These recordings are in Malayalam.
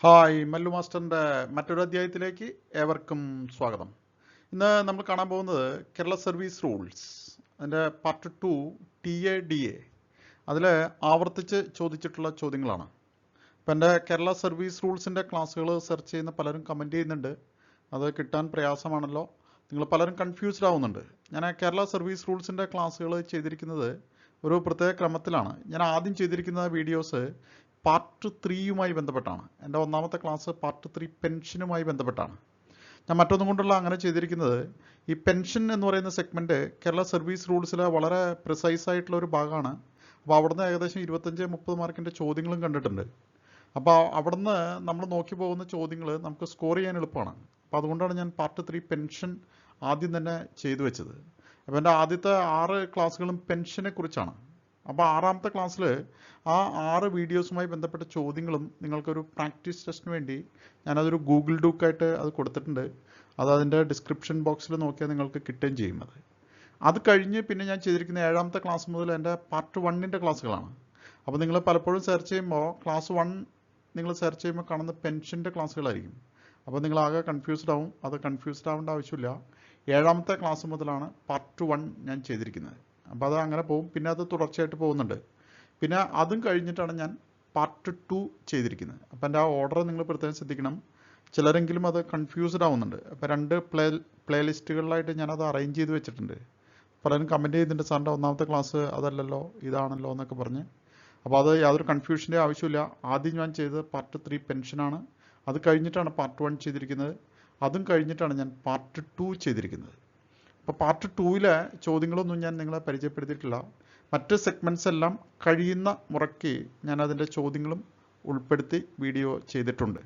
ഹായ് മല്ലു മാസ്റ്ററിൻ്റെ മറ്റൊരു അധ്യായത്തിലേക്ക് ഏവർക്കും സ്വാഗതം. ഇന്ന് നമ്മൾ കാണാൻ പോകുന്നത് കേരള സർവീസ് റൂൾസ് അതിൻ്റെ പാർട്ട് 2 TA DA അതിൽ ആവർത്തിച്ച് ചോദിച്ചിട്ടുള്ള ചോദ്യങ്ങളാണ്. അപ്പം എൻ്റെ കേരള സർവീസ് റൂൾസിൻ്റെ ക്ലാസ്സുകൾ സെർച്ച് ചെയ്യുന്ന പലരും കമൻറ്റ് ചെയ്യുന്നുണ്ട്, അത് കിട്ടാൻ പ്രയാസമാണല്ലോ, നിങ്ങൾ പലരും കൺഫ്യൂസ്ഡ് ആവുന്നുണ്ട്. ഞാൻ കേരള സർവീസ് റൂൾസിൻ്റെ ക്ലാസ്സുകൾ ചെയ്തിരിക്കുന്നത് ഒരു പ്രത്യേക ക്രമത്തിലാണ്. ഞാൻ ആദ്യം ചെയ്തിരിക്കുന്ന വീഡിയോസ് പാർട്ട് 3യുമായി ബന്ധപ്പെട്ടാണ്. എൻ്റെ ഒന്നാമത്തെ ക്ലാസ് പാർട്ട് 3 പെൻഷനുമായി ബന്ധപ്പെട്ടാണ്. ഞാൻ മറ്റൊന്നും കൊണ്ടുള്ള അങ്ങനെ ചെയ്തിരിക്കുന്നത്, ഈ പെൻഷൻ എന്ന് പറയുന്ന സെഗ്മെൻറ്റ് കേരള സർവീസ് റൂൾസിലെ വളരെ പ്രിസൈസ് ആയിട്ടുള്ള ഒരു ഭാഗമാണ്. അപ്പോൾ അവിടുന്ന് ഏകദേശം 25-30 മാർക്കിൻ്റെ ചോദ്യങ്ങളും കണ്ടിട്ടുണ്ട്. അപ്പോൾ അവിടുന്ന് നമ്മൾ നോക്കി പോകുന്ന ചോദ്യങ്ങൾ നമുക്ക് സ്കോർ ചെയ്യാൻ എളുപ്പമാണ്. അപ്പോൾ അതുകൊണ്ടാണ് ഞാൻ പാർട്ട് 3 പെൻഷൻ ആദ്യം തന്നെ ചെയ്തു വെച്ചത്. അപ്പോൾ എൻ്റെ ആദ്യത്തെ 6 ക്ലാസ്സുകളും പെൻഷനെ കുറിച്ചാണ്. അപ്പോൾ 6ാമത്തെ ക്ലാസ്സിൽ ആ 6 വീഡിയോസുമായി ബന്ധപ്പെട്ട ചോദ്യങ്ങളും നിങ്ങൾക്കൊരു പ്രാക്ടീസ് ടെസ്റ്റിന് വേണ്ടി ഞാനതൊരു ഗൂഗിൾ ഡൂക്കായിട്ട് അത് കൊടുത്തിട്ടുണ്ട്. അത് അതിൻ്റെ ഡിസ്ക്രിപ്ഷൻ ബോക്സിൽ നോക്കിയാൽ നിങ്ങൾക്ക് കിട്ടുകയും ചെയ്യും. അത് കഴിഞ്ഞ് പിന്നെ ഞാൻ ചെയ്തിരിക്കുന്ന 7ാമത്തെ ക്ലാസ് മുതൽ എൻ്റെ പാർട്ട് 1ൻ്റെ ക്ലാസ്സുകളാണ്. അപ്പോൾ നിങ്ങൾ പലപ്പോഴും സെർച്ച് ചെയ്യുമ്പോൾ ക്ലാസ് 1 നിങ്ങൾ സെർച്ച് ചെയ്യുമ്പോൾ കാണുന്ന പെൻഷൻ്റെ ക്ലാസ്സുകളായിരിക്കും. അപ്പോൾ നിങ്ങൾ ആകെ കൺഫ്യൂസ്ഡ് ആവും. അത് കൺഫ്യൂസ്ഡ് ആവേണ്ട ആവശ്യമില്ല. 7ാമത്തെ ക്ലാസ് മുതലാണ് പാർട്ട് 1 ഞാൻ ചെയ്തിരിക്കുന്നത്. അപ്പോൾ അത് അങ്ങനെ പോകും. പിന്നെ അത് തുടർച്ചയായിട്ട് പോകുന്നുണ്ട്. പിന്നെ അതും കഴിഞ്ഞിട്ടാണ് ഞാൻ പാർട്ട് 2 ചെയ്തിരിക്കുന്നത്. അപ്പോൾ എൻ്റെ ആ ഓർഡർ നിങ്ങൾ പ്രത്യേകം ശ്രദ്ധിക്കണം. ചിലരെങ്കിലും അത് കൺഫ്യൂസ്ഡ് ആവുന്നുണ്ട്. അപ്പോൾ 2 പ്ലേലിസ്റ്റുകളിലായിട്ട് ഞാനത് അറേഞ്ച് ചെയ്ത് വെച്ചിട്ടുണ്ട്. പലരും കമൻറ്റ് ചെയ്യുന്നുണ്ട്, സാറിൻ്റെ ഒന്നാമത്തെ ക്ലാസ് അതല്ലല്ലോ ഇതാണല്ലോ എന്നൊക്കെ പറഞ്ഞ്. അപ്പോൾ അത് യാതൊരു കൺഫ്യൂഷൻ്റെ ആവശ്യമില്ല. ആദ്യം ഞാൻ ചെയ്തത് പാർട്ട് 3 പെൻഷനാണ്. അത് കഴിഞ്ഞിട്ടാണ് പാർട്ട് 1 ചെയ്തിരിക്കുന്നത്. അതും കഴിഞ്ഞിട്ടാണ് ഞാൻ പാർട്ട് 2 ചെയ്തിരിക്കുന്നത്. അപ്പോൾ പാർട്ട് 2ലെ ചോദ്യങ്ങളൊന്നും ഞാൻ നിങ്ങളെ പരിചയപ്പെടുത്തിയിട്ടില്ല. മറ്റ് സെഗ്മെൻറ്റ്സ് എല്ലാം കഴിയുന്ന മുറയ്ക്ക് ഞാൻ അതിൻ്റെ ചോദ്യങ്ങളും ഉൾപ്പെടുത്തി വീഡിയോ ചെയ്തിട്ടുണ്ട്.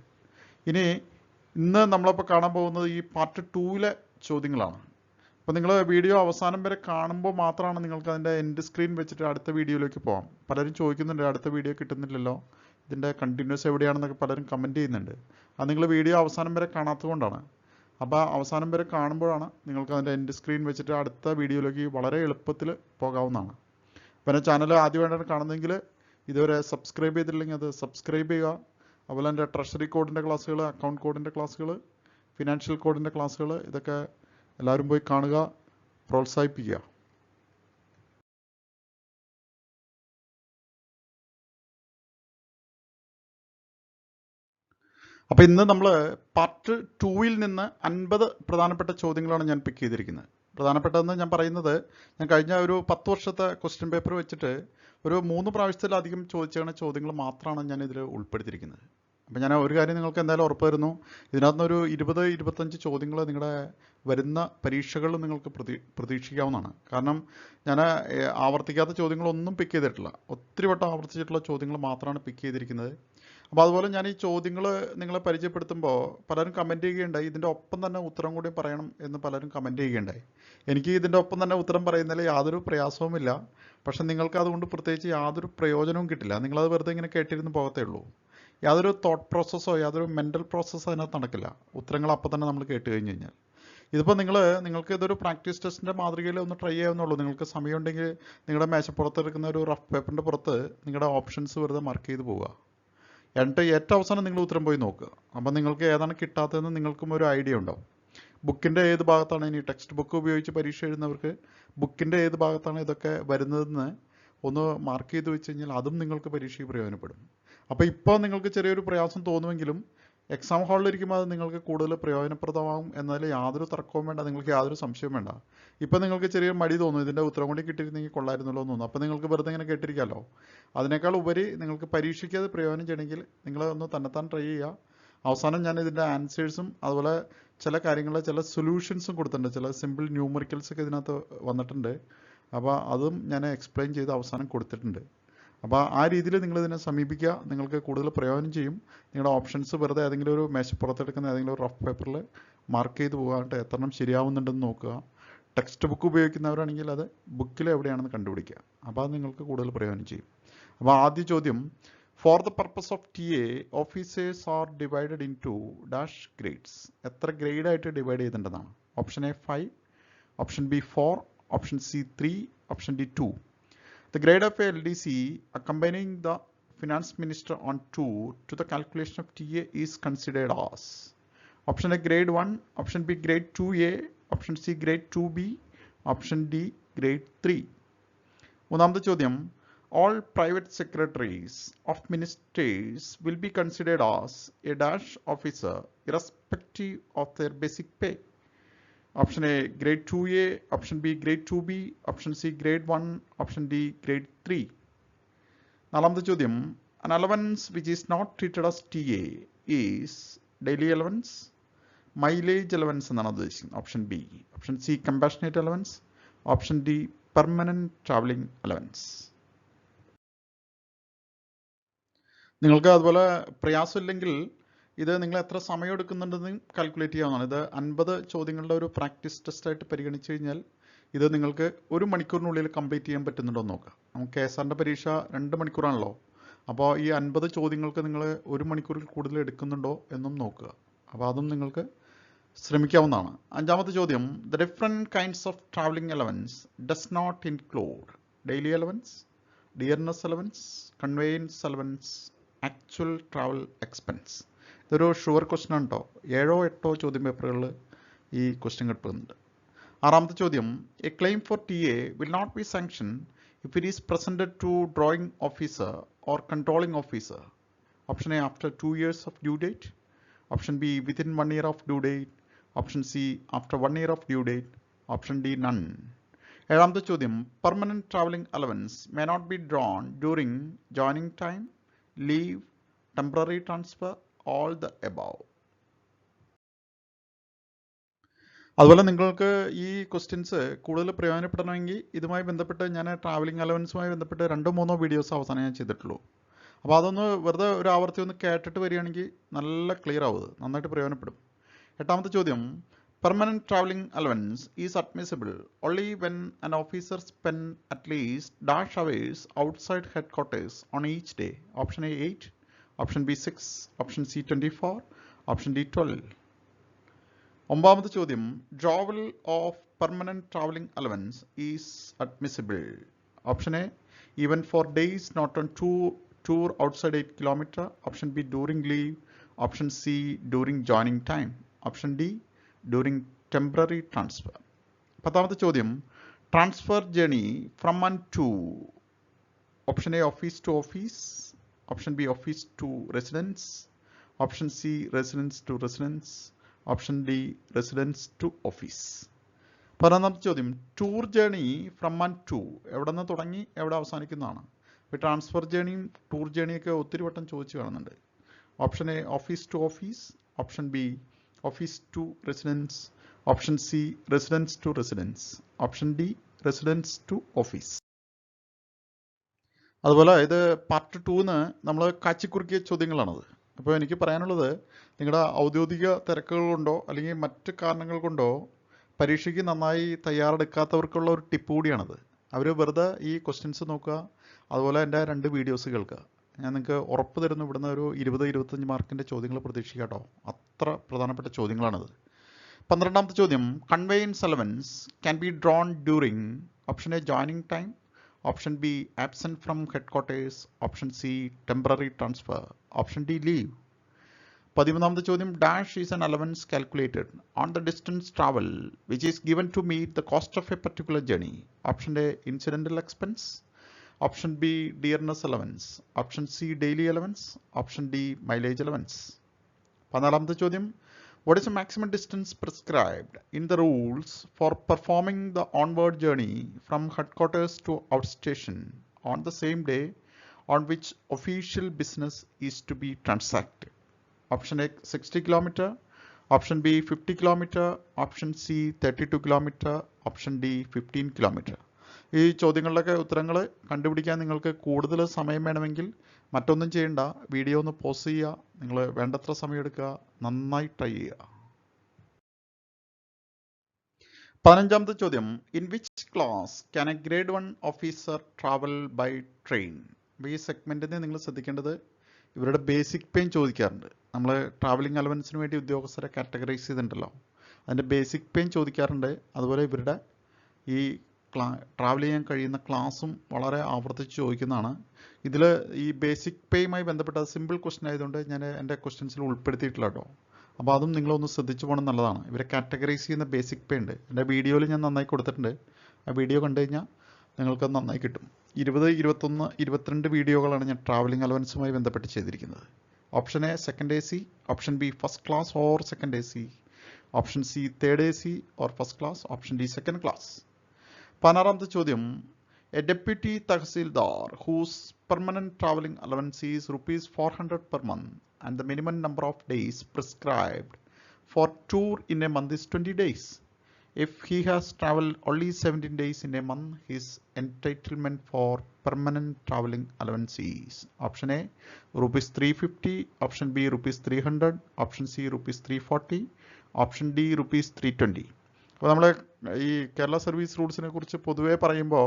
ഇന്ന് നമ്മളപ്പോൾ കാണാൻ പോകുന്നത് ഈ പാർട്ട് 2ലെ ചോദ്യങ്ങളാണ്. അപ്പോൾ നിങ്ങൾ വീഡിയോ അവസാനം വരെ കാണുമ്പോൾ മാത്രമാണ് നിങ്ങൾക്ക് അതിൻ്റെ എൻഡ് സ്ക്രീൻ വെച്ചിട്ട് അടുത്ത വീഡിയോയിലേക്ക് പോകാം. പലരും ചോദിക്കുന്നുണ്ട്, അടുത്ത വീഡിയോ കിട്ടുന്നില്ലല്ലോ, ഇതിൻ്റെ കണ്ടിന്യൂസ് എവിടെയാണെന്നൊക്കെ പലരും കമൻറ്റ് ചെയ്യുന്നുണ്ട്. അത് നിങ്ങൾ വീഡിയോ അവസാനം വരെ കാണാത്തത് കൊണ്ടാണ്. അപ്പോൾ അവസാനം വരെ കാണുമ്പോഴാണ് നിങ്ങൾക്ക് അതിൻ്റെ എൻഡ് സ്ക്രീൻ വെച്ചിട്ട് അടുത്ത വീഡിയോയിലേക്ക് വളരെ എളുപ്പത്തിൽ പോകാവുന്നതാണ്. അപ്പോൾ എൻ്റെ ചാനൽ ആദ്യമായിട്ടാണ് കാണുന്നതെങ്കിൽ ഇതുവരെ സബ്സ്ക്രൈബ് ചെയ്തിട്ടില്ലെങ്കിൽ അത് സബ്സ്ക്രൈബ് ചെയ്യുക. അതുപോലെ എൻ്റെ ട്രഷറി കോഡിൻ്റെ ക്ലാസ്സുകൾ, അക്കൗണ്ട് കോഡിൻ്റെ ക്ലാസ്സുകൾ, ഫിനാൻഷ്യൽ കോഡിൻ്റെ ക്ലാസ്സുകൾ, ഇതൊക്കെ എല്ലാവരും പോയി കാണുക, പ്രോത്സാഹിപ്പിക്കുക. അപ്പോൾ ഇന്ന് നമ്മൾ പാർട്ട് 2ൽ നിന്ന് 50 പ്രധാനപ്പെട്ട ചോദ്യങ്ങളാണ് ഞാൻ പിക്ക് ചെയ്തിരിക്കുന്നത്. പ്രധാനപ്പെട്ടതെന്ന് ഞാൻ പറയുന്നത്, ഞാൻ കഴിഞ്ഞ ഒരു 10 വർഷത്തെ ക്വസ്റ്റ്യൻ പേപ്പർ വെച്ചിട്ട് ഒരു 3 പ്രാവശ്യത്തിലധികം ചോദിച്ച ചോദ്യങ്ങൾ മാത്രമാണ് ഞാൻ ഇതിൽ ഉൾപ്പെടുത്തിയിരിക്കുന്നത്. അപ്പോൾ ഞാൻ ഒരു കാര്യം നിങ്ങൾക്ക് എന്തായാലും ഉറപ്പ് തരുന്നു, ഇതിനകത്തുനിന്നൊരു 20-25 ചോദ്യങ്ങൾ നിങ്ങളുടെ വരുന്ന പരീക്ഷകളിൽ നിങ്ങൾക്ക് പ്രതീക്ഷിക്കാവുന്നതാണ്. കാരണം ഞാൻ ആവർത്തിക്കാത്ത ചോദ്യങ്ങളൊന്നും പിക്ക് ചെയ്തിട്ടില്ല. ഒത്തിരി വട്ടം ആവർത്തിച്ചിട്ടുള്ള ചോദ്യങ്ങൾ മാത്രമാണ് പിക്ക് ചെയ്തിരിക്കുന്നത്. അപ്പോൾ അതുപോലെ ഞാൻ ഈ ചോദ്യങ്ങൾ നിങ്ങളെ പരിചയപ്പെടുത്തുമ്പോൾ പലരും കമൻറ്റ് ചെയ്യുകയുണ്ടായി, ഇതിൻ്റെ ഒപ്പം തന്നെ ഉത്തരം കൂടി പറയണം എന്ന് പലരും കമൻറ്റ് ചെയ്യുകയുണ്ടായി. എനിക്ക് ഇതിൻ്റെ ഒപ്പം തന്നെ ഉത്തരം പറയുന്നതിൽ യാതൊരു പ്രയാസവുമില്ല. പക്ഷെ നിങ്ങൾക്ക് അതുകൊണ്ട് പ്രത്യേകിച്ച് യാതൊരു പ്രയോജനവും കിട്ടില്ല. നിങ്ങളത് വെറുതെ ഇങ്ങനെ കേട്ടിരുന്ന് പോകത്തേ ഉള്ളൂ. യാതൊരു തോട്ട് പ്രോസസ്സോ യാതൊരു മെൻ്റൽ പ്രോസസ്സോ അതിനകത്ത് നടക്കില്ല. ഉത്തരങ്ങൾ അപ്പം തന്നെ നമ്മൾ കേട്ട് കഴിഞ്ഞ് കഴിഞ്ഞാൽ. ഇതിപ്പോൾ നിങ്ങൾക്ക് ഇതൊരു പ്രാക്ടീസ് ടെസ്റ്റിൻ്റെ മാതൃകയിൽ ഒന്ന് ട്രൈ ചെയ്യാവുന്നുള്ളൂ. നിങ്ങൾക്ക് സമയമുണ്ടെങ്കിൽ നിങ്ങളുടെ മേശപ്പുറത്ത് എടുക്കുന്ന ഒരു റഫ് പേപ്പറിൻ്റെ പുറത്ത് നിങ്ങളുടെ ഓപ്ഷൻസ് വെറുതെ മാർക്ക് ചെയ്ത് പോവുക. എന്നിട്ട് ഏറ്റവും അവസാനം നിങ്ങൾ ഉത്തരം പോയി നോക്കുക. അപ്പം നിങ്ങൾക്ക് ഏതാണ് കിട്ടാത്തതെന്ന് നിങ്ങൾക്കും ഒരു ഐഡിയ ഉണ്ടാവും. ബുക്കിൻ്റെ ഏത് ഭാഗത്താണ്, ഇനി ടെക്സ്റ്റ് ബുക്ക് ഉപയോഗിച്ച് പരീക്ഷ എഴുതുന്നവർക്ക് ബുക്കിൻ്റെ ഏത് ഭാഗത്താണ് ഇതൊക്കെ വരുന്നതെന്ന് ഒന്ന് മാർക്ക് ചെയ്ത് വെച്ച് കഴിഞ്ഞാൽ അതും നിങ്ങൾക്ക് പരീക്ഷയ്ക്ക് പ്രയോജനപ്പെടും. അപ്പോൾ ഇപ്പോൾ നിങ്ങൾക്ക് ചെറിയൊരു പ്രയാസം തോന്നുമെങ്കിലും എക്സാം ഹാളിലിരിക്കുമ്പോൾ അത് നിങ്ങൾക്ക് കൂടുതൽ പ്രയോജനപ്രദമാകും എന്നതിൽ യാതൊരു തർക്കവും വേണ്ട, നിങ്ങൾക്ക് യാതൊരു സംശയവും വേണ്ട. ഇപ്പോൾ നിങ്ങൾക്ക് ചെറിയ മടി തോന്നും, ഇതിൻ്റെ ഉത്തരം കൂടി കിട്ടിയിരുന്നെങ്കിൽ കൊള്ളായിരുന്നല്ലോ എന്ന് തോന്നും. അപ്പോൾ നിങ്ങൾക്ക് വെറുതെ ഇങ്ങനെ കേട്ടിരിക്കാമല്ലോ. അതിനേക്കാൾ ഉപരി നിങ്ങൾക്ക് പരീക്ഷയ്ക്ക് അത് പ്രയോജനം ചെയ്യണമെങ്കിൽ നിങ്ങൾ ഒന്ന് തന്നെത്താൻ ട്രൈ ചെയ്യുക. അവസാനം ഞാൻ ഇതിൻ്റെ ആൻസേഴ്സും അതുപോലെ ചില കാര്യങ്ങളിൽ ചില സൊല്യൂഷൻസും കൊടുത്തിട്ടുണ്ട്. ചില സിമ്പിൾ ന്യൂമറിക്കൽസ് ഒക്കെ ഇതിനകത്ത് വന്നിട്ടുണ്ട്. അപ്പോൾ അതും ഞാൻ എക്സ്പ്ലെയിൻ ചെയ്ത് അവസാനം കൊടുത്തിട്ടുണ്ട്. അപ്പോൾ ആ രീതിയിൽ നിങ്ങളിതിനെ സമീപിക്കുക, നിങ്ങൾക്ക് കൂടുതൽ പ്രയോജനം ചെയ്യും. നിങ്ങളുടെ ഓപ്ഷൻസ് വെറുതെ ഏതെങ്കിലും ഒരു മേശപ്പുറത്തെടുക്കുന്ന ഏതെങ്കിലും ഒരു റഫ് പേപ്പറിൽ മാർക്ക് ചെയ്ത് പോകാനായിട്ട് എത്രണ്ണം ശരിയാവുന്നുണ്ടെന്ന് നോക്കുക. ടെക്സ്റ്റ് ബുക്ക് ഉപയോഗിക്കുന്നവരാണെങ്കിൽ അത് ബുക്കിൽ എവിടെയാണെന്ന് കണ്ടുപിടിക്കുക. അപ്പോൾ അത് നിങ്ങൾക്ക് കൂടുതൽ പ്രയോജനം ചെയ്യും. അപ്പോൾ ആദ്യ ചോദ്യം, for the purpose of TA officers are divided into dash grades. എത്ര ഗ്രേഡായിട്ട് ഡിവൈഡ് ചെയ്തിട്ടുണ്ടെന്നാണ്. Option A 5, option B 4, option C 3, option D 2. The grade of a LDC accompanying the finance minister on tour to the calculation of TA is considered as? Option A grade 1, option B grade 2A, option C grade 2B, option D grade 3. മൂന്നാമത്തെ ചോദ്യം, all private secretaries of ministers will be considered as a dash officer irrespective of their basic pay. Option A grade 2A, option B grade 2B, option C grade 1, option D grade 3. നാലാമത്തെ ചോദ്യം, an allowance which is not treated as TA is daily allowance, mileage allowance എന്നാണ് ഉദ്ദേശിക്കുന്നത്. Option B. Option C compassionate allowance, option D permanent travelling allowance. നിങ്ങൾക്ക് അതുപോലെ പ്രയാസമില്ലെങ്കിൽ ഇത് നിങ്ങൾ എത്ര സമയം എടുക്കുന്നുണ്ടെന്ന് കാൽക്കുലേറ്റ് ചെയ്യാവുന്നതാണ്. ഇത് 50 ചോദ്യങ്ങളുടെ ഒരു പ്രാക്ടീസ് ടെസ്റ്റായിട്ട് പരിഗണിച്ചു കഴിഞ്ഞാൽ ഇത് നിങ്ങൾക്ക് 1 മണിക്കൂറിനുള്ളിൽ കംപ്ലീറ്റ് ചെയ്യാൻ പറ്റുന്നുണ്ടോ എന്ന് നോക്കുക. നമുക്ക് KSRന്റെ പരീക്ഷ 2 മണിക്കൂറാണല്ലോ. അപ്പോൾ ഈ 50 ചോദ്യങ്ങൾക്ക് നിങ്ങൾ 1 മണിക്കൂറിൽ കൂടുതൽ എടുക്കുന്നുണ്ടോ എന്നും നോക്കുക. അപ്പോൾ അതും നിങ്ങൾക്ക് ശ്രമിക്കാവുന്നതാണ്. അഞ്ചാമത്തെ ചോദ്യം, the different kinds of travelling allowance does not include daily allowance, dearness allowance, conveyance allowance, actual travel expense. ഇതൊരു ഷുവർ ക്വസ്റ്റ്യൻ ആണ് കേട്ടോ. 7 or 8 ചോദ്യം പേപ്പറുകളിൽ ഈ ക്വസ്റ്റ്യൻ കിട്ടുന്നുണ്ട്. ആറാമത്തെ ചോദ്യം, a claim for TA will not be sanction if it is presented to drawing officer or controlling officer. Option A after 2 years of due date, option B within 1 year of due date, option C after 1 year of due date, option D none. ഏഴാമത്തെ ചോദ്യം, permanent travelling allowance may not be drawn during joining time, leave, temporary transfer, all the above. അതുപോലെ നിങ്ങൾക്ക് ഈ ക്വസ്റ്റ്യൻസ് കൂടുതൽ പ്രയോജനപ്പെടണമെങ്കിൽ ഇതുമായി ബന്ധപ്പെട്ട് ഞാൻ ട്രാവലിംഗ് അലവൻസുമായി ബന്ധപ്പെട്ട് 2-3 വീഡിയോസ് അവസാനം ഞാൻ ചെയ്തിട്ടുള്ളൂ. അപ്പോൾ അതൊന്ന് വെറുതെ ഒരു ആവർത്തി ഒന്ന് കേട്ടിട്ട് വരികയാണെങ്കിൽ നല്ല ക്ലിയർ ആവും, നന്നായിട്ട് പ്രയോജനപ്പെടും. എട്ടാമത്തെ ചോദ്യം, permanent travelling allowance is admissible only when an officer spend at least dash hours outside headquarters on each day. Option A 8, option B 6, option C 24, option D 12. ഒമ്പതാമത്തെ ചോദ്യം, drawal of permanent travelling allowance is admissible. Option A even for days not on tour outside 8 kilometer, option B during leave, option C during joining time, option D during temporary transfer. പത്താമത്തെ ചോദ്യം, transfer journey from and to, option A office to office, option B office to residence, option C residence to residence, option D residence to office. പതിനൊന്നാമത്തെ ചോദ്യം, tour journey from and to എവിടെ നിന്ന് തുടങ്ങി എവിടെ അവസാനിക്കുന്നതാണ്. ഇപ്പോൾ ട്രാൻസ്ഫർ ജേണിയും ടൂർ ജേണിയൊക്കെ ഒത്തിരി വട്ടം ചോദിച്ചു കാണുന്നുണ്ട്. Option A office to office, option B office to residence, option C residence to residence, option D residence to office. അതുപോലെ ഇത് പാർട്ട് 2 നമ്മൾ കാച്ചിക്കുറുക്കിയ ചോദ്യങ്ങളാണത്. അപ്പോൾ എനിക്ക് പറയാനുള്ളത്, നിങ്ങളുടെ ഔദ്യോഗിക തിരക്കുകൾ കൊണ്ടോ അല്ലെങ്കിൽ മറ്റ് കാരണങ്ങൾ കൊണ്ടോ പരീക്ഷയ്ക്ക് നന്നായി തയ്യാറെടുക്കാത്തവർക്കുള്ള ഒരു ടിപ്പ് കൂടിയാണത്. അവർ വെറുതെ ഈ ക്വസ്റ്റ്യൻസ് നോക്കുക, അതുപോലെ എൻ്റെ 2 വീഡിയോസ് കേൾക്കുക. ഞാൻ നിങ്ങൾക്ക് ഉറപ്പ് തരുന്നു, ഇവിടുന്ന് ഒരു 20-25 മാർക്കിൻ്റെ ചോദ്യങ്ങൾ പ്രതീക്ഷിക്കുക കേട്ടോ. അത്ര പ്രധാനപ്പെട്ട ചോദ്യങ്ങളാണത്. 12ാമത്തെ ചോദ്യം, conveyance allowance can be drawn during, option A joining time, option B absent from headquarters, option C temporary transfer, option D leave. 13ാമത്തെ ചോദ്യം, dash is an allowance calculated on the distance travel which is given to meet the cost of a particular journey. Option A incidental expense, option B dearness allowance, option C daily allowance, option D mileage allowance. 14ാമത്തെ ചോദ്യം, what is the maximum distance prescribed in the rules for performing the onward journey from headquarters to outstation on the same day on which official business is to be transacted? Option A 60 km, option B 50 km, option C 32 km, option D 15 km. ഈ ചോദ്യങ്ങളിലൊക്കെ ഉത്തരങ്ങൾ കണ്ടുപിടിക്കാൻ നിങ്ങൾക്ക് കൂടുതൽ സമയം വേണമെങ്കിൽ മറ്റൊന്നും ചെയ്യേണ്ട, വീഡിയോ ഒന്ന് പോസ് ചെയ്യുക, നിങ്ങൾ വേണ്ടത്ര സമയം എടുക്കുക, നന്നായി ട്രൈ ചെയ്യുക. 15ാമത്തെ ചോദ്യം, in which class can a grade 1 officer travel by train? ഈ സെഗ്മെൻറ്റിന് നിങ്ങൾ ശ്രദ്ധിക്കേണ്ടത്, ഇവരുടെ ബേസിക് പെയിൻ ചോദിക്കാറുണ്ട്. നമ്മൾ ട്രാവലിംഗ് അലവൻസിന് വേണ്ടി ഉദ്യോഗസ്ഥരെ കാറ്റഗറൈസ് ചെയ്തിട്ടുണ്ടല്ലോ, അതിൻ്റെ ബേസിക് പെയിൻ ചോദിക്കാറുണ്ട്. അതുപോലെ ഇവരുടെ ഈ ട്രാവൽ ചെയ്യാൻ കഴിയുന്ന ക്ലാസ്സും വളരെ ആവർത്തിച്ച് ചോദിക്കുന്നതാണ്. ഇതിൽ ഈ ബേസിക് പേയുമായി ബന്ധപ്പെട്ട സിമ്പിൾ ക്വസ്റ്റ്യൻ ആയതുകൊണ്ട് ഞാൻ എൻ്റെ ക്വസ്റ്റ്യൻസിൽ ഉൾപ്പെടുത്തിയിട്ടില്ല കേട്ടോ. അപ്പോൾ അതും നിങ്ങളൊന്ന് ശ്രദ്ധിച്ചു പോകണം നല്ലതാണ്. ഇവരെ കാറ്റഗറൈസ് ചെയ്യുന്ന ബേസിക് പേ ഉണ്ട്, എൻ്റെ വീഡിയോയിൽ ഞാൻ നന്നായി കൊടുത്തിട്ടുണ്ട്. ആ വീഡിയോ കണ്ടു കഴിഞ്ഞാൽ നിങ്ങൾക്കത് നന്നായി കിട്ടും. 20, 21, 22 വീഡിയോകളാണ് ഞാൻ ട്രാവലിംഗ് അലവൻസുമായി ബന്ധപ്പെട്ട് ചെയ്തിരിക്കുന്നത്. Option A second AC, option B first class or second AC, option C third AC or first class, option D second class. 16ാമത്തെ ചോദ്യം, a deputy tahsildar whose permanent travelling allowance is rupees 400 per month and the minimum number of days prescribed for tour in a month is 20 days. If he has travelled only 17 days in a month, his entitlement for permanent travelling allowance is option A rupees 350, option B rupees 300, option C rupees 340, option D rupees 320. അപ്പോൾ നമ്മൾ ഈ കേരള സർവീസ് റൂൾസിനെ കുറിച്ച് പൊതുവേ പറയുമ്പോൾ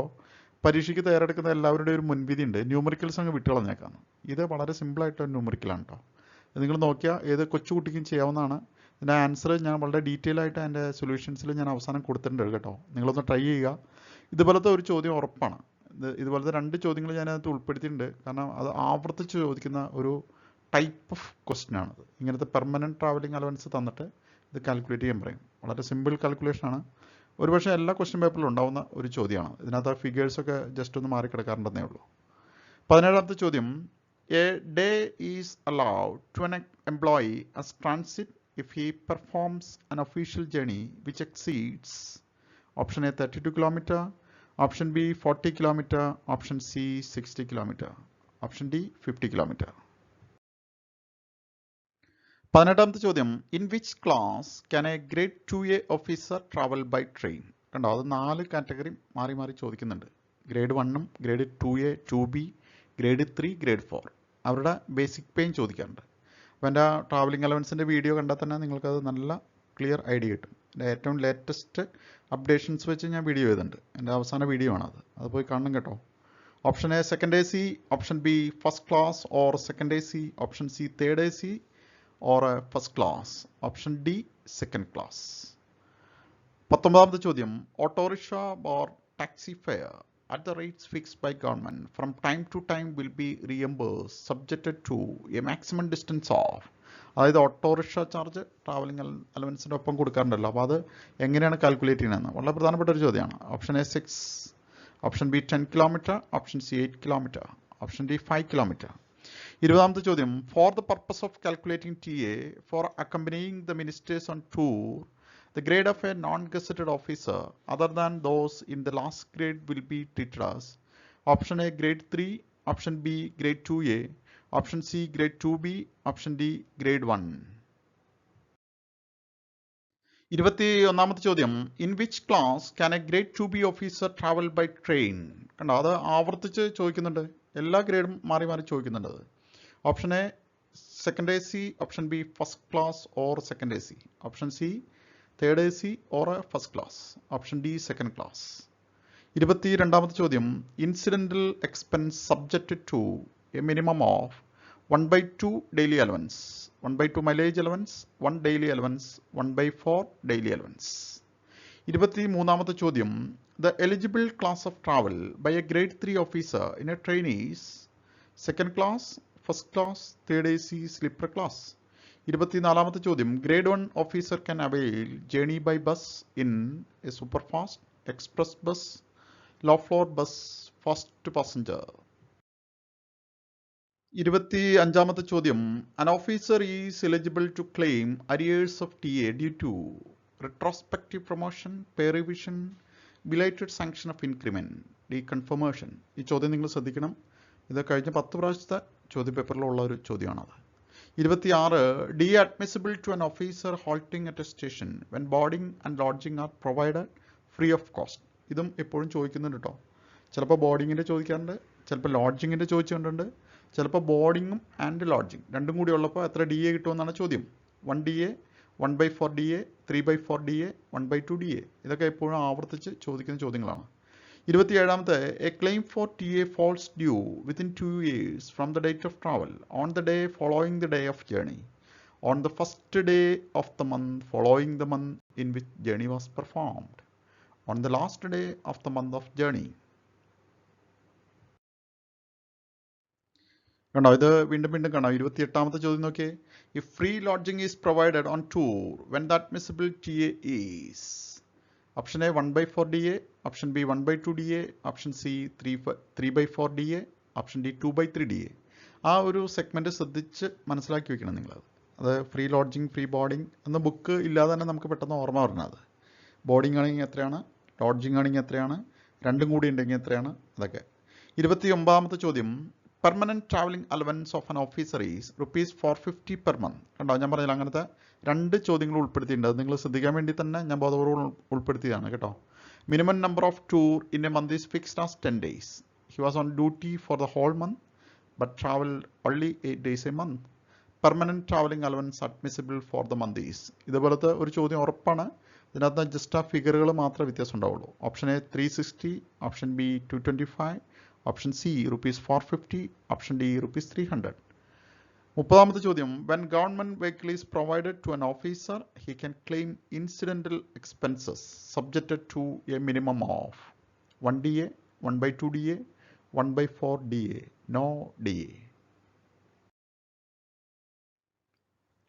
പരീക്ഷയ്ക്ക് തയ്യാറെടുക്കുന്ന എല്ലാവരുടെയും ഒരു മുൻവിധി ഉണ്ട്, ന്യൂമറിക്കൽസ് അങ്ങ് വിട്ടുകളഞ്ഞേക്കാണ്. ഇത് വളരെ സിമ്പിളായിട്ടൊരു ന്യൂമറിക്കലാണ് കേട്ടോ. നിങ്ങൾ നോക്കിയാൽ ഏത് കൊച്ചുകുട്ടിക്കും ചെയ്യാവുന്നതാണ്. ഇതിൻ്റെ ആൻസർ ഞാൻ വളരെ ഡീറ്റെയിൽ ആയിട്ട് എൻ്റെ സൊല്യൂഷൻസിൽ ഞാൻ അവസാനം കൊടുത്തിട്ടുണ്ട് കേട്ടോ. നിങ്ങളൊന്ന് ട്രൈ ചെയ്യുക. ഇതുപോലത്തെ ഒരു ചോദ്യം ഉറപ്പാണ്. ഇതുപോലത്തെ 2 ചോദ്യങ്ങൾ ഞാനതിനകത്ത് ഉൾപ്പെടുത്തിയിട്ടുണ്ട്. കാരണം അത് ആവർത്തിച്ച് ചോദിക്കുന്ന ഒരു ടൈപ്പ് ഓഫ് ക്വസ്റ്റ്യൻ ആണത്. ഇങ്ങനത്തെ പെർമനൻറ്റ് ട്രാവലിംഗ് അലവൻസ് തന്നിട്ട് ഇത് കാൽക്കുലേറ്റ് ചെയ്യാൻ പറയും. വളരെ സിമ്പിൾ കാൽക്കുലേഷനാണ്. ഒരുപക്ഷെ എല്ലാ ക്വസ്റ്റ്യൻ പേപ്പറിലും ഉണ്ടാവുന്ന ഒരു ചോദ്യമാണ്. ഇതിനകത്ത് ആ ഫിഗേഴ്സൊക്കെ ജസ്റ്റ് ഒന്ന് മാറിക്കിടക്കാറുണ്ടെന്നേ ഉള്ളൂ. 17ാമത്തെ ചോദ്യം, a day is allowed to an employee as transit if he performs an official journey which exceeds option A 32 km, option B 40 km, option C 60 km, option D 50 km. 18ാമത്തെ ചോദ്യം, in which class can a grade 2A officer travel by train? കണ്ടോ, അത് 4 കാറ്റഗറി മാറി മാറി ചോദിക്കുന്നുണ്ട്. ഗ്രേഡ് 1ഉം grade 2A, 2B, grade 3, grade 4 അവരുടെ ബേസിക് പേയും ചോദിക്കാറുണ്ട്. അപ്പോൾ എൻ്റെ ട്രാവലിംഗ് അലവൻസിൻ്റെ വീഡിയോ കണ്ടാൽ തന്നെ നിങ്ങൾക്കത് നല്ല ക്ലിയർ ഐഡിയ കിട്ടും. എൻ്റെ ഏറ്റവും ലേറ്റസ്റ്റ് അപ്ഡേഷൻസ് വെച്ച് ഞാൻ വീഡിയോ ചെയ്തിട്ടുണ്ട്. എൻ്റെ അവസാന വീഡിയോ ആണത്, അത് പോയി കാണണം കേട്ടോ. Option A second AC, option B first class or second AC, option C third AC or first class, option D second class. 19ാമത്തെ ചോദ്യം, autorickshaw or taxi fare at the rates fixed by government from time to time will be reimbursed subjected to a maximum distance of. അതായത് ഓട്ടോറിക്ഷ ചാർജ് ട്രാവലിംഗ് അലവൻസിൻ്റെ ഒപ്പം കൊടുക്കാറുണ്ടല്ലോ, അപ്പോൾ അത് എങ്ങനെയാണ് കാൽക്കുലേറ്റ് ചെയ്യുന്നതെന്ന് വളരെ പ്രധാനപ്പെട്ട ഒരു ചോദ്യമാണ്. Option A 6, option B 10 km, option C 8 km, option D 5 km. 20ാമത്തെ ചോദ്യം, for the purpose of calculating TA for accompanying the ministers on tour, the grade of a non-gazetted officer other than those in the last grade will be treated as option A grade 3, option B grade 2A, option C grade 2B, option D grade 1. 21ാമത്തെ ചോദ്യം, in which class can a grade 2B officer travel by train? കണ്ടോ, അത് ആവർത്തിച്ച് ചോദിക്കുന്നുണ്ട്. എല്ലാ ഗ്രേഡും മാറി മാറി ചോദിക്കുന്നുണ്ട്. അത് option A second AC, option B first class or second AC, option C third AC or first class, option D second class. 22ാമത്തെ ചോദ്യം, incidental expense subject to a minimum of 1/2 daily allowance, 1/2 mileage allowance, 1 daily allowance, 1/4 daily allowance. 23ാമത്തെ ചോദ്യം, the eligible class of travel by a grade 3 officer in a train is second class, first class, third AC, sleeper class. 24ാമത്തെ ചോദ്യം, grade 1 officer can avail journey by bus in a super fast, express bus, low floor bus, first passenger. 25ാമത്തെ ചോദ്യം, an officer is eligible to claim arrears of TA due to retrospective promotion, pay revision, belated sanction of increment, deconfirmation. ഈ ചോദ്യം നിങ്ങൾ ശ്രദ്ധിക്കണം. ഇത് കഴിഞ്ഞ 10 പ്രാവശ്യത്തെ ചോദ്യപേപ്പറിലുള്ള ഒരു ചോദ്യമാണത്. 26, D admissible to an officer halting at a station when boarding and lodging are provided free of cost. ഇതും എപ്പോഴും ചോദിക്കുന്നുണ്ട് കേട്ടോ. ചിലപ്പോൾ ബോർഡിങ്ങിൻ്റെ ചോദിക്കാറുണ്ട്, ചിലപ്പോൾ ലോഡ്ജിങ്ങിൻ്റെ ചോദിച്ചിട്ടുണ്ട്, ചിലപ്പോൾ ബോർഡിങ്ങും ആൻഡ് ലോഡ്ജിങ് രണ്ടും കൂടി ഉള്ളപ്പോൾ എത്ര DA കിട്ടുമെന്നാണ് ചോദ്യം. 1 DA, 1/4 DA, 3/4 DA, 1/2 DA. ഇതൊക്കെ എപ്പോഴും ആവർത്തിച്ച് ചോദിക്കുന്ന ചോദ്യങ്ങളാണ്. 27ാമത്തെ, a claim for TA falls due within 2 years from the date of travel on the day following the day of journey, on the first day of the month following the month in which journey was performed, on the last day of the month of journey. കണ്ടോ, ഇത് വീണ്ടും വീണ്ടും കാണാം. 28ാമത്തെ ചോദ്യം നോക്കിയേ. If free lodging is provided on tour when the admissible TA is option A 1/4 DA, option B 1/2 DA, option C 3/4 DA, option D 2/3 DA. ആ ഒരു സെഗ്മെന്റ് ശ്രദ്ധിച്ച് മനസ്സിലാക്കി വെക്കണം നിങ്ങളത്. അത് ഫ്രീ ലോഡ്ജിങ് ഫ്രീ ബോർഡിംഗ് എന്ന ബുക്ക് ഇല്ലാതെ തന്നെ നമുക്ക് പെട്ടെന്ന് ഓർമ്മ പറഞ്ഞത്. ബോർഡിംഗ് ആണെങ്കിൽ എത്രയാണ്, ലോഡ്ജിങ് ആണെങ്കിൽ എത്രയാണ്, രണ്ടും കൂടി ഉണ്ടെങ്കിൽ എത്രയാണ്, അതൊക്കെ. 29ാമത്തെ ചോദ്യം. Permanent travelling allowance of an officer is ₹450 per month. കണ്ടോ, ഞാൻ പറഞ്ഞില്ല അങ്ങനത്തെ രണ്ട് ചോദ്യങ്ങൾ ഉൾപ്പെടുത്തിയിട്ടുണ്ട്. അത് നിങ്ങൾ ശ്രദ്ധിക്കാൻ വേണ്ടി തന്നെ ഞാൻ ബോധപൂർവ്വം ഉൾപ്പെടുത്തിയതാണ് കേട്ടോ. Minimum number of tour in a month is fixed as 10 days. He was on duty for the whole month but travel only 8 days a month. Permanent travelling allowance admissible for the month is. ഇതുപോലത്തെ ഒരു ചോദ്യം ഉറപ്പാണ്. ഇതിനകത്ത് ജസ്റ്റ് ആ ഫിഗറുകൾ മാത്രമേ വ്യത്യാസം ഉണ്ടാവുള്ളൂ. Option A 360, option B 225, option C ₹450, option D ₹300. 30ാമത്തെ ചോദ്യം. When government vehicle is provided to an officer he can claim incidental expenses subjected to a minimum of 1 DA, 1/2 DA, 1/4 DA, no DA.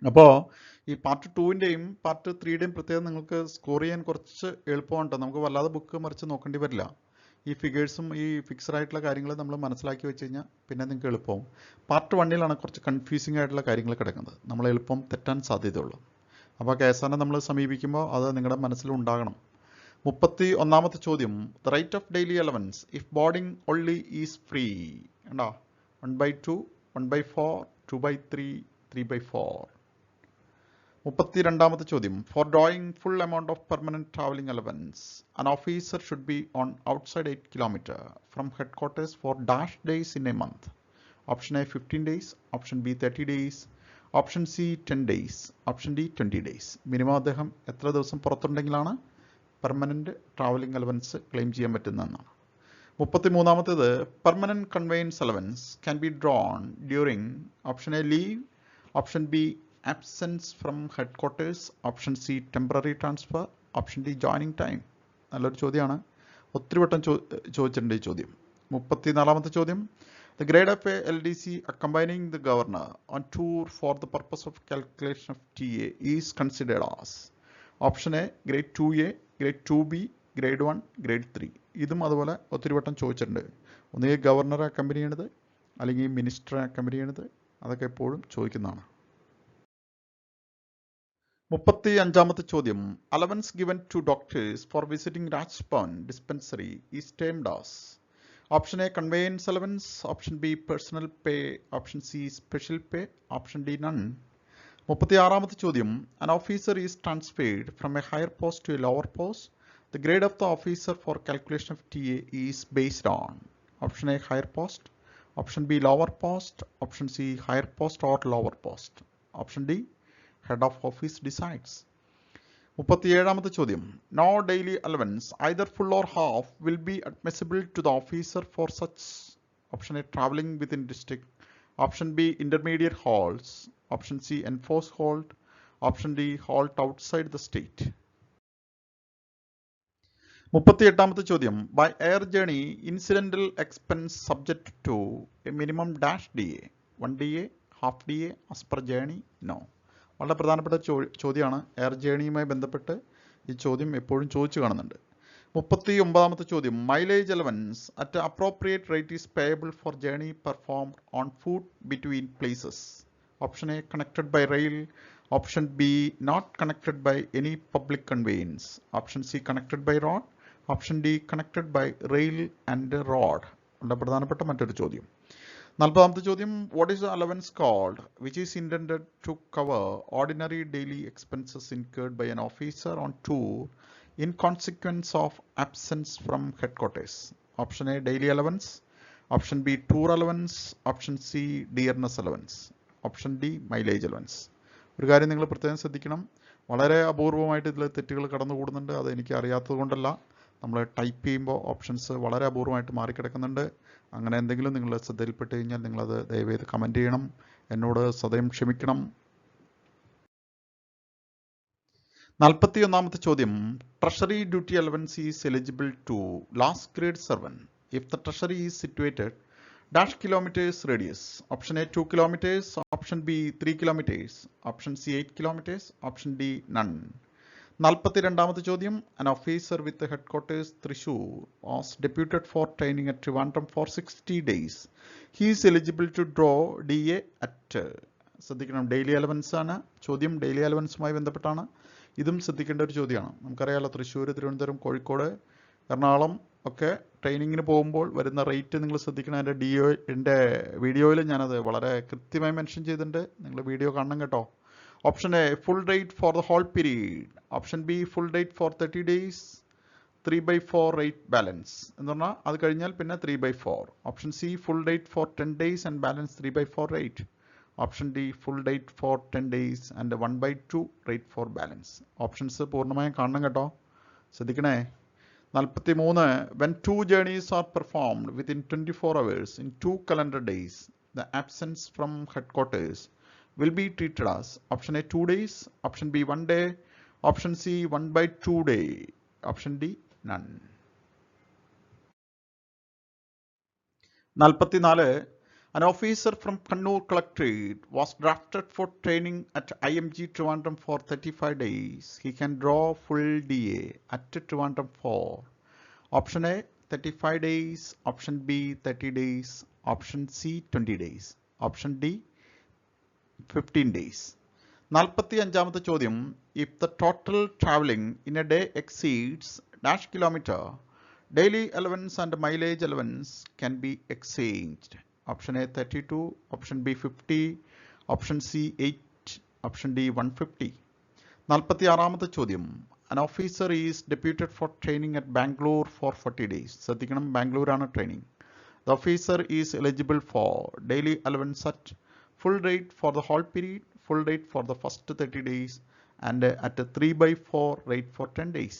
അപ്പോൾ ഈ പാർട്ട് 2ൻ്റെയും പാർട്ട് 3യുടെയും പ്രത്യേകം നിങ്ങൾക്ക് സ്കോർ ചെയ്യാൻ കുറച്ച് എളുപ്പമുണ്ട്. നമുക്ക് വല്ലാതെ ബുക്ക് മറിച്ച് നോക്കേണ്ടി വരില്ല. ഈ ഫിഗേഴ്സും ഈ ഫിക്സഡ് ആയിട്ടുള്ള കാര്യങ്ങൾ നമ്മൾ മനസ്സിലാക്കി വെച്ച് കഴിഞ്ഞാൽ പിന്നെ നിങ്ങൾക്ക് എളുപ്പവും. പാർട്ട് 1ലാണ് കുറച്ച് കൺഫ്യൂസിംഗ് ആയിട്ടുള്ള കാര്യങ്ങൾ കിടക്കുന്നത്. നമ്മൾ എളുപ്പം തെറ്റാൻ സാധ്യതയുള്ളൂ. അപ്പോൾ കേസാനെ നമ്മൾ സമീപിക്കുമ്പോൾ അത് നിങ്ങളുടെ മനസ്സിലുണ്ടാകണം. 31ാമത്തെ ചോദ്യം. The rate of daily allowance if boarding only is free. കണ്ടോ, 1/2, 1/4, 2/3, 3/4. 32ാമത്തെ ചോദ്യം. For drawing full amount of permanent travelling allowance an officer should be on outside 8 kilometers from headquarters for dash days in a month. Option A 15 days, option B 30 days, option C 10 days, option D 20 days. Minimum അദ്ദേഹം എത്ര ദിവസം പുറത്തുണ്ടെങ്കിലാണ് പെർമനന്റ് ട്രാവലിംഗ് അലവൻസ് ക്ലെയിം ചെയ്യാൻ പറ്റുന്നതെന്നാണ്. 33ാമത്തേത്. Permanent conveyance allowance can be drawn during option A leave, option B absence from headquarters, option C temporary transfer, option D joining time. നല്ലൊരു ചോദ്യമാണ്, ഒത്തിരി വട്ടം ചോദിച്ചിട്ടുണ്ട് ഈ ചോദ്യം. 34ാമത്തെ ചോദ്യം. The grade of a LDC accompanying the governor on tour for the purpose of calculation of TA is considered as. Option A grade 2A, grade 2B, grade 1, grade 3. ഇതും അതുപോലെ ഒത്തിരി വട്ടം ചോദിച്ചിട്ടുണ്ട്. ഒന്നുകിൽ ഗവർണറെ അക്കമ്പനി ചെയ്യണത് അല്ലെങ്കിൽ മിനിസ്റ്ററെ അക്കമ്പനി ചെയ്യണത്, അതൊക്കെ എപ്പോഴും ചോദിക്കുന്നതാണ്. 35ാമത്തെ ചോദ്യം. Allowance given to doctors for visiting Raj Bhavan dispensary is termed as. Option A conveyance allowance, option B personal pay, option C special pay, option D none. 36ാമത്തെ ചോദ്യം. An officer is transferred from a higher post to a lower post. The grade of the officer for calculation of TA is based on option A higher post, option B lower post, option C higher post or lower post, option D head of office decides. 37ാമത്തെ ചോദ്യം. No daily allowance, either full or half, will be admissible to the officer for such option A traveling within district, option B intermediate halts, option C enforced halt, option D halt outside the state. 38ാമത്തെ ചോദ്യം. By air journey, incidental expense subject to a minimum dash DA, 1 DA, half DA, as per journey, no. വളരെ പ്രധാനപ്പെട്ട ചോദ്യമാണ്. എയർ ജേണിയുമായി ബന്ധപ്പെട്ട് ഈ ചോദ്യം എപ്പോഴും ചോദിച്ചു കാണുന്നുണ്ട്. 39ാമത്തെ ചോദ്യം. Mileage allowance at appropriate rate is payable for journey performed on foot between places. Option A connected by rail, option B not connected by any public conveyance, option C connected by road, option D connected by rail and road. വളരെ പ്രധാനപ്പെട്ട മറ്റൊരു ചോദ്യം. 40ാമത്തെ ചോദ്യം. What is the allowance called which is intended to cover ordinary daily expenses incurred by an officer on tour in consequence of absence from headquarters? Option A daily allowance, option B tour allowance, option C dearness allowance, option D mileage allowance. ഒരു കാര്യം നിങ്ങൾ പ്രത്യേകം ശ്രദ്ധിക്കണം, വളരെ അപൂർവമായിട്ട് ഇതിൽ തെറ്റുകൾ കടന്നുകൂടുന്നുണ്ട്. അത് എനിക്ക് അറിയാത്തത് കൊണ്ടല്ല, നമ്മൾ ടൈപ്പ് ചെയ്യുമ്പോൾ ഓപ്ഷൻസ് വളരെ അപൂർവമായിട്ട് മാറിക്കിടക്കുന്നുണ്ട്. അങ്ങനെ എന്തെങ്കിലും നിങ്ങളുടെ ശ്രദ്ധയിൽപ്പെട്ട് കഴിഞ്ഞാൽ നിങ്ങളത് ദയവേത് കമൻറ്റ് ചെയ്യണം, എന്നോട് സദയം ക്ഷമിക്കണം. 41ാമത്തെ ചോദ്യം, treasury duty allowance is eligible to last grade servant if the treasury is situated dash kilometres radius. Option A 2 kilometres, option B 3 kilometres, option C 8 kilometres, option D none. 42ാമത്തെ ചോദ്യം, an officer with the headquarters Thrissur was deputed for training at Trivandrum for 60 days. He is eligible to draw DA at. ശ്രദ്ധിക്കണം, ഡെയിലി അലവൻസ് ആണ് ചോദ്യം, ഡെയിലി അലവൻസുമായി ബന്ധപ്പെട്ടാണ്. ഇതും ശ്രദ്ധിക്കേണ്ട ഒരു ചോദ്യമാണ്. നമുക്കറിയാമല്ലോ, തൃശ്ശൂർ, തിരുവനന്തപുരം, കോഴിക്കോട്, എറണാകുളം ഒക്കെ ട്രെയിനിങ്ങിന് പോകുമ്പോൾ വരുന്ന റേറ്റ് നിങ്ങൾ ശ്രദ്ധിക്കണം. എൻ്റെ വീഡിയോയിൽ ഞാനത് വളരെ കൃത്യമായി മെൻഷൻ ചെയ്തിട്ടുണ്ട്, നിങ്ങൾ വീഡിയോ കാണണം കേട്ടോ. Option A full rate for the whole period, option B full rate for 30 days, 3/4 rate balance എന്ന് പറഞ്ഞാൽ അത് കഴിഞ്ഞാൽ പിന്നെ 3/4. Option C full rate for 10 days and balance 3/4 rate. Option D full rate for 10 days and 1/2 rate for balance. Options പൂർണ്ണമായും കാണണം കേട്ടോ, ശ്രദ്ധിക്കണേ. 43, when 2 journeys are performed within 24 hours in 2 calendar days, the absence from headquarters will be treated as option A 2 days, option B 1 day, option C 1/2 day, option D none. 44, an officer from Kannur Collectorate was drafted for training at IMG Trivandrum for 35 days. He can draw full DA at Trivandrum for option A 35 days, option B 30 days, option C 20 days, option D 15 days. 45ാമത്തെ ചോദ്യം, if the total traveling in a day exceeds dash kilometer, daily allowance and mileage allowance can be exchanged. Option A 32, option B 50, option C 8, option D 150. 46ാമത്തെ ചോദ്യം, an officer is deputed for training at Bangalore for 40 days. ശ്രദ്ധിക്കണം, ബാംഗ്ലൂരാണ് training. The officer is eligible for daily allowance at full rate for the whole period, full rate for the first 30 days and at a 3/4 rate for 10 days.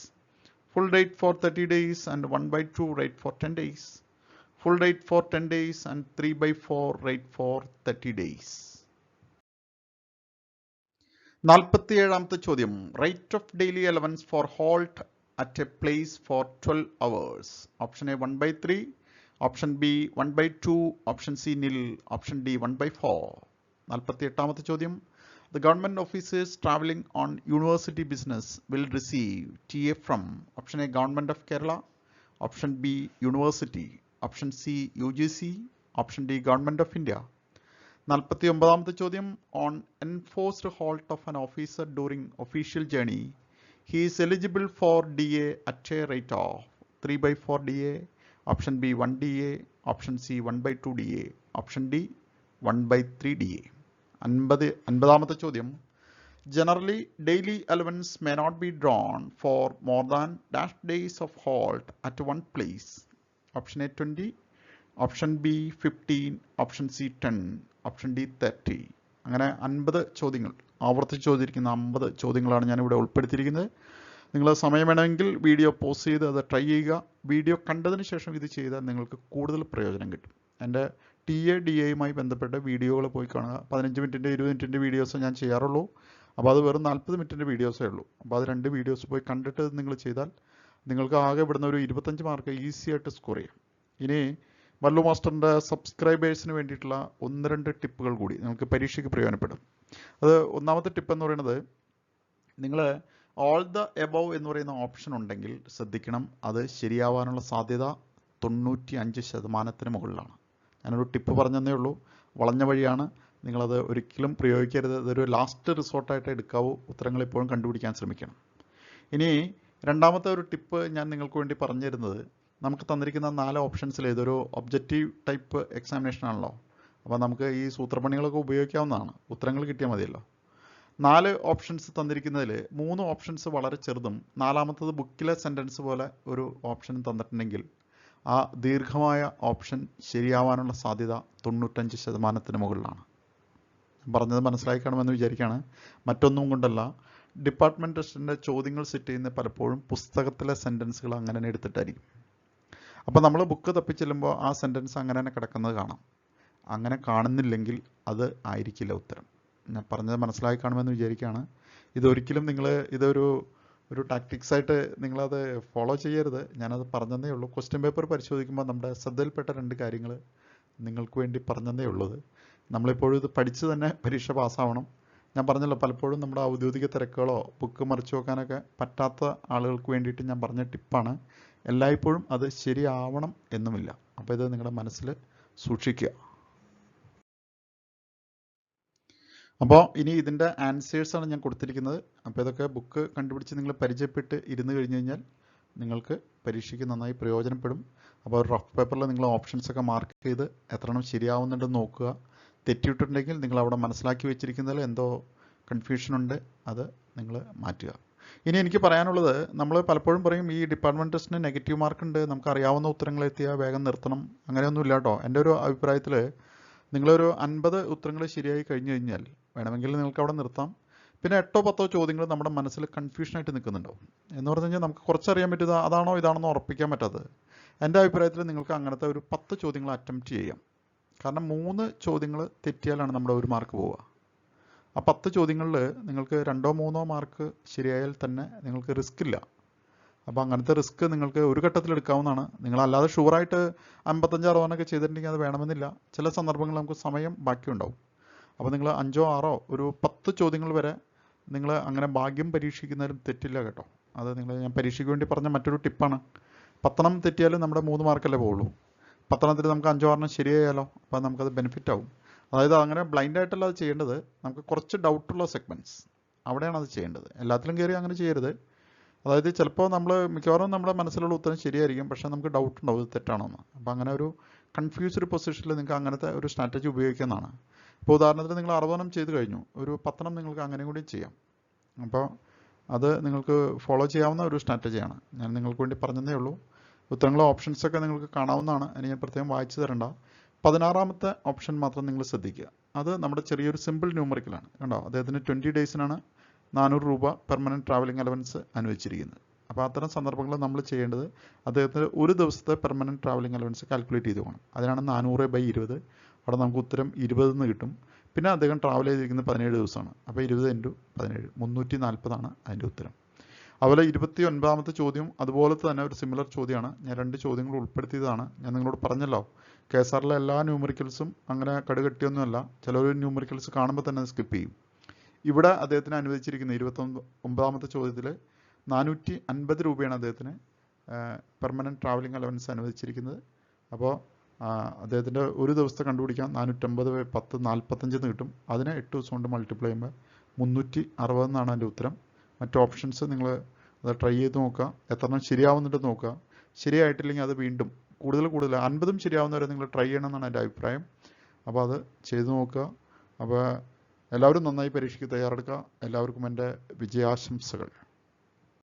Full rate for 30 days and 1/2 rate for 10 days. Full rate for 10 days and 3/4 rate for 30 days. 47ാമത്തെ ചോദ്യം, rate of daily allowance for halt at a place for 12 hours. Option A 1/3, option B 1/2, option C nil, option D 1/4. 48ാമത്തെ ചോദ്യം, the government officers traveling on university business will receive TA from option A Government of Kerala, option B University, option C UGC, option D Government of India. 49ാമത്തെ ചോദ്യം, on enforced halt of an officer during official journey, he is eligible for DA at a rate of 3/4 DA, option B 1 DA, option C 1/2 DA, option D 1/3 DA. 50ാമത്തെ ചോദ്യം, generally daily allowance may not be drawn for more than dash days of halt at one place. Option A 20, option B 15, option C 10, option D 30. അങ്ങനെ 50 ചോദ്യങ്ങൾ, ആവർത്തിച്ച് ചോദിച്ചിരിക്കുന്ന 50 ചോദ്യങ്ങളാണ് ഞാനിവിടെ ഉൾപ്പെടുത്തിയിരിക്കുന്നത്. നിങ്ങൾ സമയം വേണമെങ്കിൽ വീഡിയോ പോസ് ചെയ്ത് അത് ട്രൈ ചെയ്യുക. വീഡിയോ കണ്ടതിന് ശേഷം ഇത് ചെയ്താൽ നിങ്ങൾക്ക് കൂടുതൽ പ്രയോജനം കിട്ടും. എൻ്റെ TA DAയുമായി ബന്ധപ്പെട്ട വീഡിയോകൾ പോയി കാണുക. 15 മിനിറ്റിൻ്റെ 20 മിനിറ്റിൻ്റെ വീഡിയോസ് ഞാൻ ചെയ്യാറുള്ളൂ. അപ്പോൾ അത് വെറും 40 മിനിറ്റിൻ്റെ വീഡിയോസേ ഉള്ളൂ. അപ്പോൾ അത് 2 വീഡിയോസ് പോയി കണ്ടിട്ട് നിങ്ങൾ ചെയ്താൽ നിങ്ങൾക്ക് ആകെ ഇവിടുന്ന് ഒരു 25 മാർക്ക് ഈസി ആയിട്ട് സ്കോർ ചെയ്യാം. ഇനി മല്ലു മാസ്റ്ററിൻ്റെ സബ്സ്ക്രൈബേഴ്സിന് വേണ്ടിയിട്ടുള്ള 1-2 ടിപ്പുകൾ കൂടി നിങ്ങൾക്ക് പരീക്ഷയ്ക്ക് പ്രയോജനപ്പെടും. അത് ഒന്നാമത്തെ ടിപ്പ് എന്ന് പറയുന്നത്, നിങ്ങൾ ഓൾ ദ എബവ് എന്ന് പറയുന്ന ഓപ്ഷൻ ഉണ്ടെങ്കിൽ ശ്രദ്ധിക്കണം, അത് ശരിയാവാനുള്ള സാധ്യത 95% മുകളിലാണ്. ഞാനൊരു ടിപ്പ് പറഞ്ഞതേ ഉള്ളൂ, വളഞ്ഞ വഴിയാണ്, നിങ്ങളത് ഒരിക്കലും പ്രയോഗിക്കരുത്. അതൊരു ലാസ്റ്റ് റിസോർട്ടായിട്ട് എടുക്കാവൂ. ഉത്തരങ്ങൾ എപ്പോഴും കണ്ടുപിടിക്കാൻ ശ്രമിക്കണം. ഇനി രണ്ടാമത്തെ ഒരു ടിപ്പ് ഞാൻ നിങ്ങൾക്ക് വേണ്ടി പറഞ്ഞു തരുന്നത്, നമുക്ക് തന്നിരിക്കുന്ന 4 ഓപ്ഷൻസിൽ ഇതൊരു ഒബ്ജക്റ്റീവ് ടൈപ്പ് എക്സാമിനേഷൻ ആണല്ലോ. അപ്പോൾ നമുക്ക് ഈ സൂത്രപ്പണികളൊക്കെ ഉപയോഗിക്കാവുന്നതാണ്, ഉത്തരങ്ങൾ കിട്ടിയാൽ മതിയല്ലോ. 4 ഓപ്ഷൻസ് തന്നിരിക്കുന്നതിൽ 3 ഓപ്ഷൻസ് വളരെ ചെറുതും 4ാമത്തത് ബുക്കിലെ സെൻറ്റൻസ് പോലെ ഒരു ഓപ്ഷൻ തന്നിട്ടുണ്ടെങ്കിൽ ആ ദീർഘമായ ഓപ്ഷൻ ശരിയാവാനുള്ള സാധ്യത 95% മുകളിലാണ്. പറഞ്ഞത് മനസ്സിലാക്കി കാണുമെന്ന് വിചാരിക്കുകയാണ്. മറ്റൊന്നും കൊണ്ടല്ല, ഡിപ്പാർട്ട്മെൻറ്റ് ടെസ്റ്റിൻ്റെ ചോദ്യങ്ങൾ സെറ്റ് ചെയ്യുന്ന പലപ്പോഴും പുസ്തകത്തിലെ സെൻറ്റൻസുകൾ അങ്ങനെ തന്നെ എടുത്തിട്ടായിരിക്കും. അപ്പോൾ നമ്മൾ ബുക്ക് തപ്പിച്ചെല്ലുമ്പോൾ ആ സെൻറ്റൻസ് അങ്ങനെ തന്നെ കിടക്കുന്നത് കാണാം. അങ്ങനെ കാണുന്നില്ലെങ്കിൽ അത് ആയിരിക്കില്ല ഉത്തരം. ഞാൻ പറഞ്ഞത് മനസ്സിലാക്കി കാണുമെന്ന് വിചാരിക്കുകയാണ്. ഇതൊരിക്കലും നിങ്ങൾ ഒരു ടാക്ടിക്സ് ആയിട്ട് നിങ്ങളത് ഫോളോ ചെയ്യരുത്. ഞാനത് പറഞ്ഞതേ ഉള്ളൂ. ക്വസ്റ്റ്യൻ പേപ്പർ പരിശോധിക്കുമ്പോൾ നമ്മുടെ ശ്രദ്ധയിൽപ്പെട്ട 2 കാര്യങ്ങൾ നിങ്ങൾക്ക് വേണ്ടി പറഞ്ഞതേ ഉള്ളത്. നമ്മളെപ്പോഴും ഇത് പഠിച്ച് തന്നെ പരീക്ഷ പാസ്സാവണം. ഞാൻ പറഞ്ഞല്ലോ, പലപ്പോഴും നമ്മുടെ ഔദ്യോഗിക തിരക്കുകളോ ബുക്ക് മറിച്ച് വെക്കാനൊക്കെ പറ്റാത്ത ആളുകൾക്ക് വേണ്ടിയിട്ട് ഞാൻ പറഞ്ഞ ടിപ്പാണ്. എല്ലായ്പ്പോഴും അത് ശരിയാവണം എന്നുമില്ല. അപ്പോൾ ഇത് നിങ്ങളുടെ മനസ്സിൽ സൂക്ഷിക്കുക. അപ്പോൾ ഇനി ഇതിൻ്റെ ആൻസേഴ്സാണ് ഞാൻ കൊടുത്തിരിക്കുന്നത്. അപ്പോൾ ഇതൊക്കെ ബുക്ക് കണ്ടുപിടിച്ച് നിങ്ങൾ പരിചയപ്പെട്ട് ഇരുന്ന് കഴിഞ്ഞ് കഴിഞ്ഞാൽ നിങ്ങൾക്ക് പരീക്ഷയ്ക്ക് നന്നായി പ്രയോജനപ്പെടും. അപ്പോൾ റഫ് പേപ്പറിൽ നിങ്ങൾ ഓപ്ഷൻസൊക്കെ മാർക്ക് ചെയ്ത് എത്രണ്ണം ശരിയാവുന്നുണ്ടെന്ന് നോക്കുക. തെറ്റിയിട്ടുണ്ടെങ്കിൽ നിങ്ങൾ അവിടെ മനസ്സിലാക്കി വെച്ചിരിക്കുന്നതിൽ എന്തോ കൺഫ്യൂഷൻ ഉണ്ട്, അത് നിങ്ങൾ മാറ്റുക. ഇനി എനിക്ക് പറയാനുള്ളത്, നമ്മൾ പലപ്പോഴും പറയും ഈ ഡിപ്പാർട്ട്മെൻറ്റ് ടെസ്റ്റിന് നെഗറ്റീവ് മാർക്കുണ്ട്, നമുക്ക് അറിയാവുന്ന ഉത്തരങ്ങൾ എത്തിയാൽ വേഗം നിർത്തണം. അങ്ങനെയൊന്നും ഇല്ല കേട്ടോ. എൻ്റെ ഒരു അഭിപ്രായത്തിൽ നിങ്ങളൊരു 50 ഉത്തരങ്ങൾ ശരിയായി കഴിഞ്ഞു കഴിഞ്ഞാൽ വേണമെങ്കിൽ നിങ്ങൾക്ക് അവിടെ നിർത്താം. പിന്നെ 8ഓ 10ഓ ചോദ്യങ്ങൾ നമ്മുടെ മനസ്സിൽ കൺഫ്യൂഷനായിട്ട് നിൽക്കുന്നുണ്ടാവും. എന്ന് പറഞ്ഞു കഴിഞ്ഞാൽ നമുക്ക് കുറച്ചറിയാൻ പറ്റുക അതാണോ ഇതാണെന്ന് ഉറപ്പിക്കാൻ പറ്റാത്തത്. എൻ്റെ അഭിപ്രായത്തിൽ നിങ്ങൾക്ക് അങ്ങനത്തെ ഒരു 10 ചോദ്യങ്ങൾ അറ്റംപ്റ്റ് ചെയ്യാം. കാരണം 3 ചോദ്യങ്ങൾ തെറ്റിയാലാണ് നമ്മുടെ 1 മാർക്ക് പോവുക. ആ 10 ചോദ്യങ്ങളിൽ നിങ്ങൾക്ക് 2ഓ 3ഓ മാർക്ക് ശരിയായാൽ തന്നെ നിങ്ങൾക്ക് റിസ്ക് ഇല്ല. അപ്പോൾ അങ്ങനത്തെ റിസ്ക് നിങ്ങൾക്ക് ഒരു ഘട്ടത്തിൽ എടുക്കാവുന്നതാണ്. നിങ്ങളല്ലാതെ ഷുവറായിട്ട് 55-60 ചെയ്തിട്ടുണ്ടെങ്കിൽ അത് വേണമെന്നില്ല. ചില സന്ദർഭങ്ങളിൽ നമുക്ക് സമയം ബാക്കിയുണ്ടാവും. അപ്പോൾ നിങ്ങൾ 5ഓ 6ഓ ഒരു 10 ചോദ്യങ്ങൾ വരെ നിങ്ങൾ അങ്ങനെ ഭാഗ്യം പരീക്ഷിക്കുന്നതിലും തെറ്റില്ല കേട്ടോ. അത് ഞാൻ പരീക്ഷയ്ക്ക് വേണ്ടി പറഞ്ഞ മറ്റൊരു ടിപ്പാണ്. 10 തെറ്റിയാലും നമ്മുടെ 3 മാർക്കല്ലേ പോവുള്ളൂ. 10 നമുക്ക് 5ഓ 6 ശരിയായാലോ, അപ്പോൾ നമുക്കത് ബെനിഫിറ്റ് ആവും. അതായത് അങ്ങനെ ബ്ലൈൻഡായിട്ടല്ല അത് ചെയ്യേണ്ടത്. നമുക്ക് കുറച്ച് ഡൗട്ടുള്ള സെഗ്മെൻറ്റ്സ് അവിടെയാണ് അത് ചെയ്യേണ്ടത്. എല്ലാത്തിലും കയറി അങ്ങനെ ചെയ്യരുത്. അതായത് ചിലപ്പോൾ മിക്കവാറും നമ്മുടെ മനസ്സിലുള്ള ഉത്തരം ശരിയായിരിക്കും, പക്ഷേ നമുക്ക് ഡൗട്ട് ഉണ്ടാവും ഇത് തെറ്റാണോന്ന്. അപ്പോൾ അങ്ങനെ ഒരു കൺഫ്യൂസ്ഡ് പൊസിഷനിൽ നിങ്ങൾക്ക് അങ്ങനത്തെ ഒരു സ്ട്രാറ്റജി ഉപയോഗിക്കുന്നതാണ്. ഇപ്പോൾ ഉദാഹരണത്തിന് നിങ്ങൾ 60 ചെയ്ത് കഴിഞ്ഞു, ഒരു 10 നിങ്ങൾക്ക് അങ്ങനെ കൂടി ചെയ്യാം. അപ്പോൾ അത് നിങ്ങൾക്ക് ഫോളോ ചെയ്യാവുന്ന ഒരു സ്ട്രാറ്റജിയാണ്. ഞാൻ നിങ്ങൾക്ക് വേണ്ടി പറഞ്ഞതേ ഉള്ളൂ. ഉത്തരങ്ങളെ ഓപ്ഷൻസൊക്കെ നിങ്ങൾക്ക് കാണാവുന്നതാണ്. അതിന് ഞാൻ പ്രത്യേകം വായിച്ചു തരണ്ട. 16ാമത്തെ ഓപ്ഷൻ മാത്രം നിങ്ങൾ ശ്രദ്ധിക്കുക. അത് നമ്മുടെ ചെറിയൊരു സിമ്പിൾ ന്യൂമറിക്കലാണ്. കണ്ടോ, അദ്ദേഹത്തിന് 20 ഡേയ്സിനാണ് 400 രൂപ പെർമനൻറ്റ് ട്രാവലിംഗ് അലവൻസ് അനുവദിച്ചിരിക്കുന്നത്. അപ്പോൾ അത്തരം സന്ദർഭങ്ങളിൽ നമ്മൾ ചെയ്യേണ്ടത് അദ്ദേഹത്തിന് ഒരു ദിവസത്തെ പെർമനൻറ്റ് ട്രാവലിംഗ് അലവൻസ് കാൽക്കുലേറ്റ് ചെയ്ത് പോകണം. അതിനാണ് 400/20. അവിടെ നമുക്ക് ഉത്തരം 20 എന്ന് കിട്ടും. പിന്നെ അദ്ദേഹം ട്രാവൽ ചെയ്തിരിക്കുന്നത് 17 ദിവസമാണ്. അപ്പോൾ 20 × 17 340 അതിൻ്റെ ഉത്തരം. അതുപോലെ 29ാമത്തെ ചോദ്യം അതുപോലെ തന്നെ ഒരു സിമിലർ ചോദ്യമാണ്. ഞാൻ 2 ചോദ്യങ്ങൾ ഉൾപ്പെടുത്തിയതാണ്. ഞാൻ നിങ്ങളോട് പറഞ്ഞല്ലോ, KSRലെ എല്ലാ ന്യൂമറിക്കൽസും അങ്ങനെ കടുകട്ടിയൊന്നുമല്ല. ചിലർ ന്യൂമറിക്കൽസ് കാണുമ്പോൾ തന്നെ സ്കിപ്പ് ചെയ്യും. ഇവിടെ അദ്ദേഹത്തിന് അനുവദിച്ചിരിക്കുന്ന 29ാമത്തെ ചോദ്യത്തിൽ 450 രൂപയാണ് അദ്ദേഹത്തിന് പെർമനൻറ്റ് ട്രാവലിംഗ് അലവൻസ് അനുവദിച്ചിരിക്കുന്നത്. അപ്പോൾ അദ്ദേഹത്തിൻ്റെ ഒരു ദിവസത്തെ കണ്ടുപിടിക്കാൻ 450 10 45 കിട്ടും. അതിനെ 8 ദിവസം കൊണ്ട് മൾട്ടിപ്ലൈ ചെയ്യുമ്പോൾ 360 അതിൻ്റെ ഉത്തരം. മറ്റ് ഓപ്ഷൻസ് നിങ്ങൾ അത് ട്രൈ ചെയ്ത് നോക്കുക, എത്രണ്ണം ശരിയാവുന്നുണ്ടെന്ന് നോക്കുക. ശരിയായിട്ടില്ലെങ്കിൽ അത് വീണ്ടും കൂടുതൽ 50 ശരിയാവുന്നവരെ നിങ്ങൾ ട്രൈ ചെയ്യണമെന്നാണ് എൻ്റെ അഭിപ്രായം. അപ്പോൾ അത് ചെയ്ത് നോക്കുക. അപ്പോൾ എല്ലാവരും നന്നായി പരീക്ഷയ്ക്ക് തയ്യാറെടുക്കുക. എല്ലാവർക്കും എൻ്റെ വിജയാശംസകൾ.